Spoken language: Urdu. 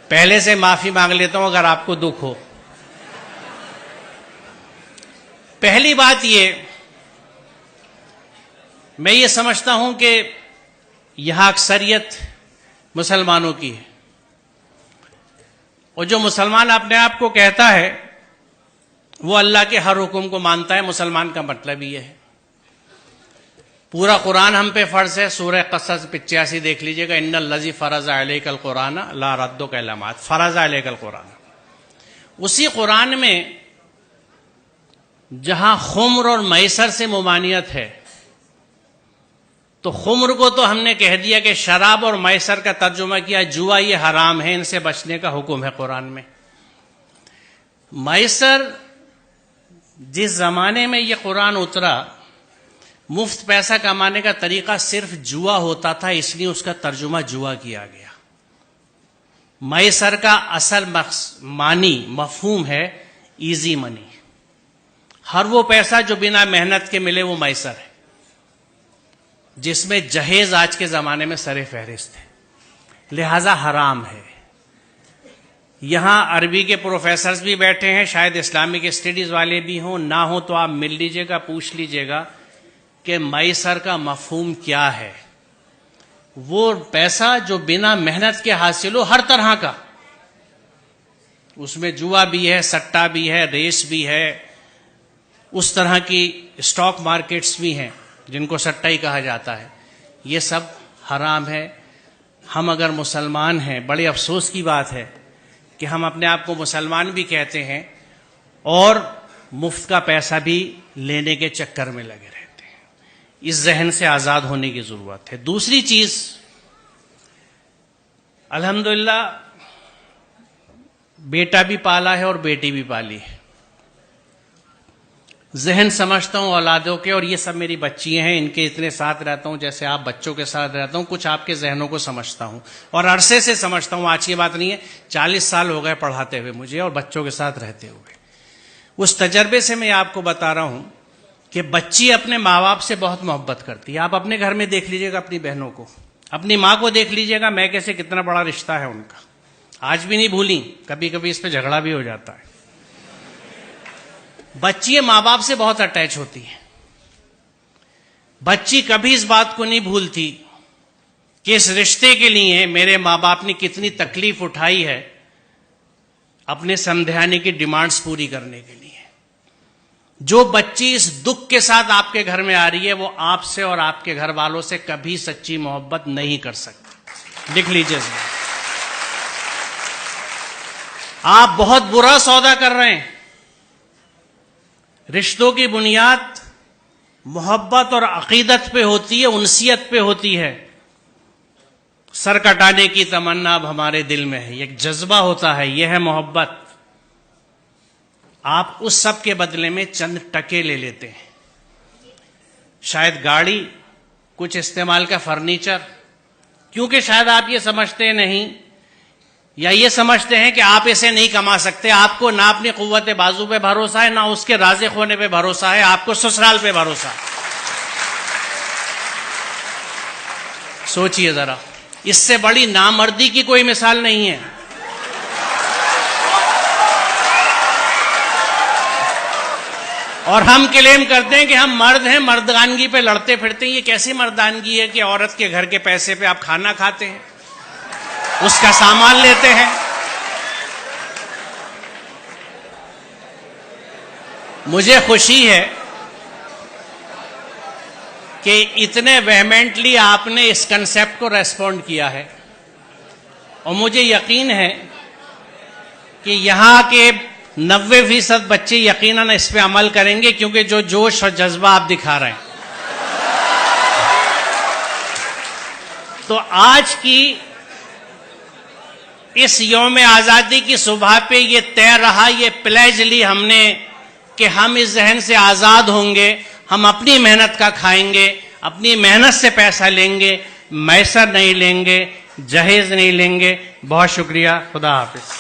پہلے سے معافی مانگ لیتا ہوں اگر آپ کو دکھ ہو. پہلی بات یہ، میں یہ سمجھتا ہوں کہ یہاں اکثریت مسلمانوں کی ہے، اور جو مسلمان اپنے آپ کو کہتا ہے وہ اللہ کے ہر حکم کو مانتا ہے. مسلمان کا مطلب یہ ہے. پورا قرآن ہم پہ فرض ہے. سورہ قصص 85 دیکھ لیجئے گا. ان الذی فرض علیک القرآن لا ردک الی معاد، فرض علیک القرآن. اسی قرآن میں جہاں خمر اور میسر سے ممانعت ہے، تو خمر کو تو ہم نے کہہ دیا کہ شراب، اور میسر کا ترجمہ کیا جوا، یہ حرام ہے، ان سے بچنے کا حکم ہے قرآن میں. میسر، جس زمانے میں یہ قرآن اترا، مفت پیسہ کمانے کا طریقہ صرف جوا ہوتا تھا، اس لیے اس کا ترجمہ جوا کیا گیا. میسر کا اصل معنی مفہوم ہے ایزی منی. ہر وہ پیسہ جو بنا محنت کے ملے وہ میسر ہے، جس میں جہیز آج کے زمانے میں سر فہرست ہے، لہذا حرام ہے. یہاں عربی کے پروفیسرز بھی بیٹھے ہیں، شاید اسلامک اسٹڈیز والے بھی ہوں، نہ ہوں تو آپ مل لیجئے گا، پوچھ لیجئے گا کہ میسر کا مفہوم کیا ہے. وہ پیسہ جو بنا محنت کے حاصل ہو، ہر طرح کا. اس میں جوا بھی ہے، سٹا بھی ہے، ریس بھی ہے، اس طرح کی اسٹاک مارکیٹس بھی ہیں جن کو سٹا ہی کہا جاتا ہے. یہ سب حرام ہے. ہم اگر مسلمان ہیں، بڑے افسوس کی بات ہے کہ ہم اپنے آپ کو مسلمان بھی کہتے ہیں اور مفت کا پیسہ بھی لینے کے چکر میں لگے رہتے ہیں. اس ذہن سے آزاد ہونے کی ضرورت ہے. دوسری چیز، الحمدللہ بیٹا بھی پالا ہے اور بیٹی بھی پالی ہے. ذہن سمجھتا ہوں اولادوں کے، اور یہ سب میری بچیاں ہیں، ان کے اتنے ساتھ رہتا ہوں جیسے آپ بچوں کے ساتھ رہتا ہوں. کچھ آپ کے ذہنوں کو سمجھتا ہوں اور عرصے سے سمجھتا ہوں. آج کی بات نہیں ہے، 40 سال ہو گئے پڑھاتے ہوئے مجھے اور بچوں کے ساتھ رہتے ہوئے. اس تجربے سے میں آپ کو بتا رہا ہوں کہ بچی اپنے ماں باپ سے بہت محبت کرتی ہے. آپ اپنے گھر میں دیکھ لیجئے گا، اپنی بہنوں کو، اپنی ماں کو دیکھ لیجئے گا، میں کیسے کتنا بڑا رشتہ ہے ان کا. آج بھی نہیں بھولی، کبھی کبھی اس پہ جھگڑا بھی ہو جاتا ہے. بچی ماں باپ سے بہت اٹیچ ہوتی ہے. بچی کبھی اس بات کو نہیں بھولتی کہ اس رشتے کے لیے میرے ماں باپ نے کتنی تکلیف اٹھائی ہے اپنے سمدھانے کی ڈیمانڈز پوری کرنے کے لیے. جو بچی اس دکھ کے ساتھ آپ کے گھر میں آ رہی ہے، وہ آپ سے اور آپ کے گھر والوں سے کبھی سچی محبت نہیں کر سکتی. لکھ لیجیے. آپ بہت برا سودا کر رہے ہیں. رشتوں کی بنیاد محبت اور عقیدت پہ ہوتی ہے، انسیت پہ ہوتی ہے. سر کٹانے کی تمنا اب ہمارے دل میں ہے، ایک جذبہ ہوتا ہے، یہ ہے محبت. آپ اس سب کے بدلے میں چند ٹکے لے لیتے ہیں. شاید گاڑی، کچھ استعمال کا فرنیچر، کیونکہ شاید آپ یہ سمجھتے نہیں یا یہ سمجھتے ہیں کہ آپ اسے نہیں کما سکتے. آپ کو نہ اپنی قوت بازو پہ بھروسہ ہے، نہ اس کے رازق ہونے پہ بھروسہ ہے، آپ کو سسرال پہ بھروسہ ہے. سوچئے ذرا، اس سے بڑی نامردی کی کوئی مثال نہیں ہے. اور ہم کلیم کرتے ہیں کہ ہم مرد ہیں، مردانگی پہ لڑتے پھرتے ہیں. یہ کیسی مردانگی ہے کہ عورت کے گھر کے پیسے پہ آپ کھانا کھاتے ہیں، اس کا سامان لیتے ہیں. مجھے خوشی ہے کہ اتنے ویہمنٹلی آپ نے اس کنسیپٹ کو ریسپونڈ کیا ہے، اور مجھے یقین ہے کہ یہاں کے 90% بچے یقیناً اس پہ عمل کریں گے، کیونکہ جو جوش اور جذبہ آپ دکھا رہے ہیں. تو آج کی اس یوم آزادی کی صبح پہ یہ طے رہا، یہ پلیج لی ہم نے کہ ہم اس ذہن سے آزاد ہوں گے. ہم اپنی محنت کا کھائیں گے، اپنی محنت سے پیسہ لیں گے، میسر نہیں لیں گے، جہیز نہیں لیں گے. بہت شکریہ. خدا حافظ.